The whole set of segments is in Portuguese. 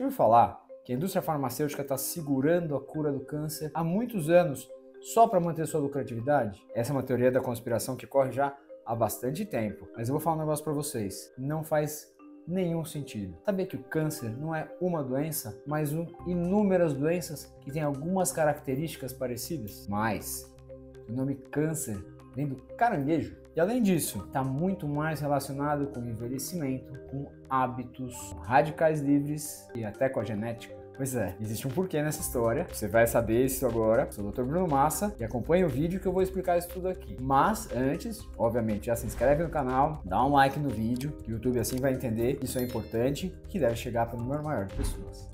Já ouviu falar que a indústria farmacêutica está segurando a cura do câncer há muitos anos só para manter sua lucratividade? Essa é uma teoria da conspiração que corre já há bastante tempo. Mas eu vou falar um negócio para vocês. Não faz nenhum sentido. Sabia que o câncer não é uma doença, mas inúmeras doenças que têm algumas características parecidas? Mas o nome câncer vem do caranguejo. E além disso, está muito mais relacionado com envelhecimento, com hábitos, com radicais livres e até com a genética. Pois é, existe um porquê nessa história, você vai saber isso agora. Eu sou o Dr. Bruno Massa e acompanhe o vídeo que eu vou explicar isso tudo aqui. Mas antes, obviamente, já se inscreve no canal, dá um like no vídeo, que o YouTube assim vai entender que isso é importante, que deve chegar para o número maior de pessoas.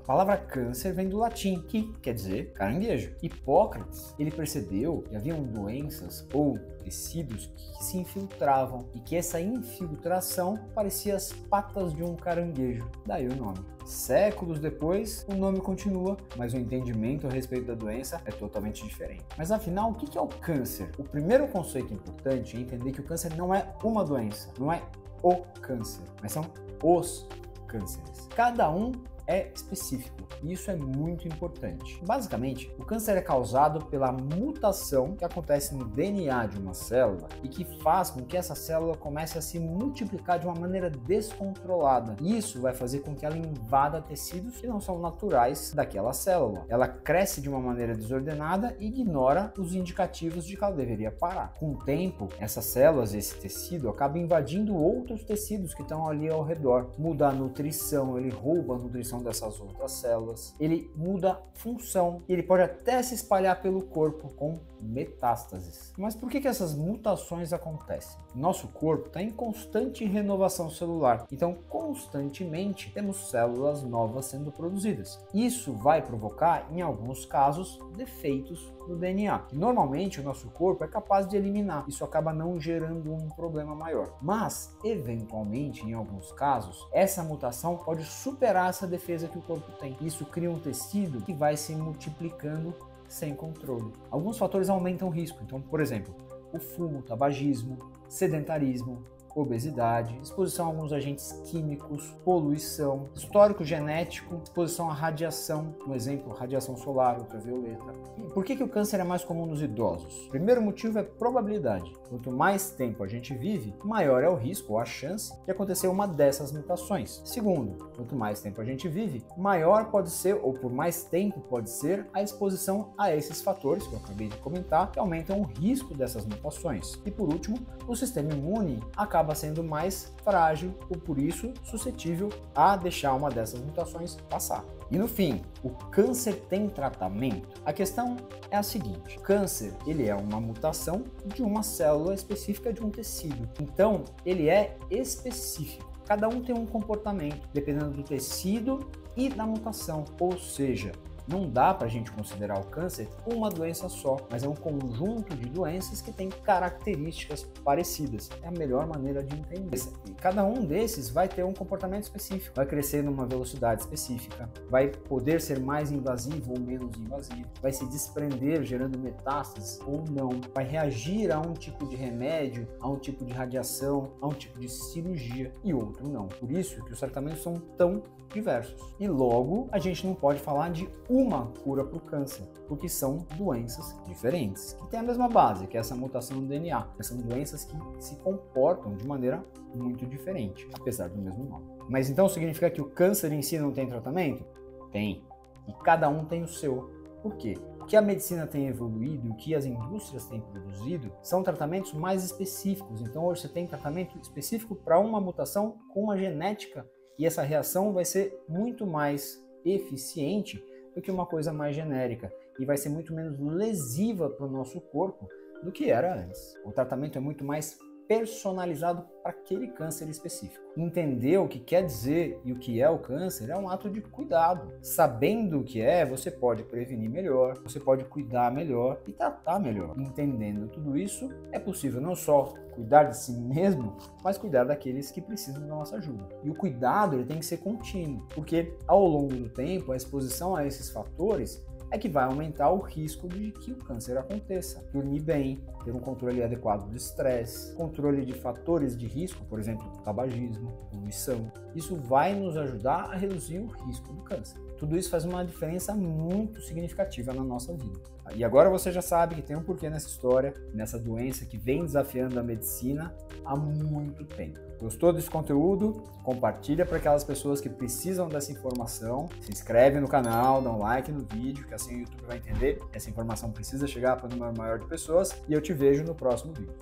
A palavra câncer vem do latim, que quer dizer caranguejo. Hipócrates, ele percebeu que haviam doenças ou tecidos que se infiltravam e que essa infiltração parecia as patas de um caranguejo, daí o nome. Séculos depois, o nome continua, mas o entendimento a respeito da doença é totalmente diferente. Mas afinal, o que é o câncer? O primeiro conceito importante é entender que o câncer não é uma doença, não é o câncer, mas são os cânceres. Cada um é específico, e isso é muito importante. Basicamente, o câncer é causado pela mutação que acontece no DNA de uma célula e que faz com que essa célula comece a se multiplicar de uma maneira descontrolada. Isso vai fazer com que ela invada tecidos que não são naturais daquela célula. Ela cresce de uma maneira desordenada e ignora os indicativos de que ela deveria parar. Com o tempo, essas células, esse tecido, acaba invadindo outros tecidos que estão ali ao redor. Muda a nutrição, ele rouba a nutrição dessas outras células, ele muda a função e ele pode até se espalhar pelo corpo com metástases. Mas por que essas mutações acontecem? Nosso corpo está em constante renovação celular, então constantemente temos células novas sendo produzidas. Isso vai provocar, em alguns casos, defeitos no DNA, que normalmente o nosso corpo é capaz de eliminar. Isso acaba não gerando um problema maior. Mas, eventualmente, em alguns casos, essa mutação pode superar essa defesa que o corpo tem. Isso cria um tecido que vai se multiplicando sem controle. Alguns fatores aumentam o risco. Então, por exemplo, o fumo, o tabagismo, sedentarismo, obesidade, exposição a alguns agentes químicos, poluição, histórico genético, exposição à radiação, um exemplo, radiação solar, ultravioleta. E por que o câncer é mais comum nos idosos? O primeiro motivo é probabilidade. Quanto mais tempo a gente vive, maior é o risco ou a chance de acontecer uma dessas mutações. Segundo, quanto mais tempo a gente vive, maior pode ser, ou por mais tempo pode ser, a exposição a esses fatores que eu acabei de comentar, que aumentam o risco dessas mutações. E por último, o sistema imune acaba sendo mais frágil ou por isso suscetível a deixar uma dessas mutações passar. E no fim, o câncer tem tratamento? A questão é a seguinte: o câncer, ele é uma mutação de uma célula específica de um tecido. Então, ele é específico. Cada um tem um comportamento dependendo do tecido e da mutação, ou seja, não dá para a gente considerar o câncer uma doença só, mas é um conjunto de doenças que têm características parecidas. É a melhor maneira de entender. E cada um desses vai ter um comportamento específico, vai crescer numa velocidade específica, vai poder ser mais invasivo ou menos invasivo, vai se desprender gerando metástases ou não, vai reagir a um tipo de remédio, a um tipo de radiação, a um tipo de cirurgia e outro não. Por isso que os tratamentos são tão diversos. E logo, a gente não pode falar de uma cura para o câncer, porque são doenças diferentes, que têm a mesma base, que é essa mutação no DNA. São doenças que se comportam de maneira muito diferente, apesar do mesmo nome. Mas então significa que o câncer em si não tem tratamento? Tem. E cada um tem o seu. Por quê? O que a medicina tem evoluído, o que as indústrias têm produzido, são tratamentos mais específicos. Então hoje você tem tratamento específico para uma mutação com uma genética e essa reação vai ser muito mais eficiente do que uma coisa mais genérica e vai ser muito menos lesiva para o nosso corpo do que era antes. O tratamento é muito mais personalizado para aquele câncer específico. Entender o que quer dizer e o que é o câncer é um ato de cuidado. Sabendo o que é, você pode prevenir melhor, você pode cuidar melhor e tratar melhor. Entendendo tudo isso, é possível não só cuidar de si mesmo, mas cuidar daqueles que precisam da nossa ajuda. E o cuidado ele tem que ser contínuo, porque ao longo do tempo a exposição a esses fatores é que vai aumentar o risco de que o câncer aconteça. Dormir bem, ter um controle adequado do estresse, controle de fatores de risco, por exemplo, tabagismo, poluição. Isso vai nos ajudar a reduzir o risco do câncer. Tudo isso faz uma diferença muito significativa na nossa vida. E agora você já sabe que tem um porquê nessa história, nessa doença que vem desafiando a medicina há muito tempo. Gostou desse conteúdo? Compartilha para aquelas pessoas que precisam dessa informação. Se inscreve no canal, dá um like no vídeo, que assim o YouTube vai entender que essa informação precisa chegar para um número maior de pessoas. E eu te vejo no próximo vídeo.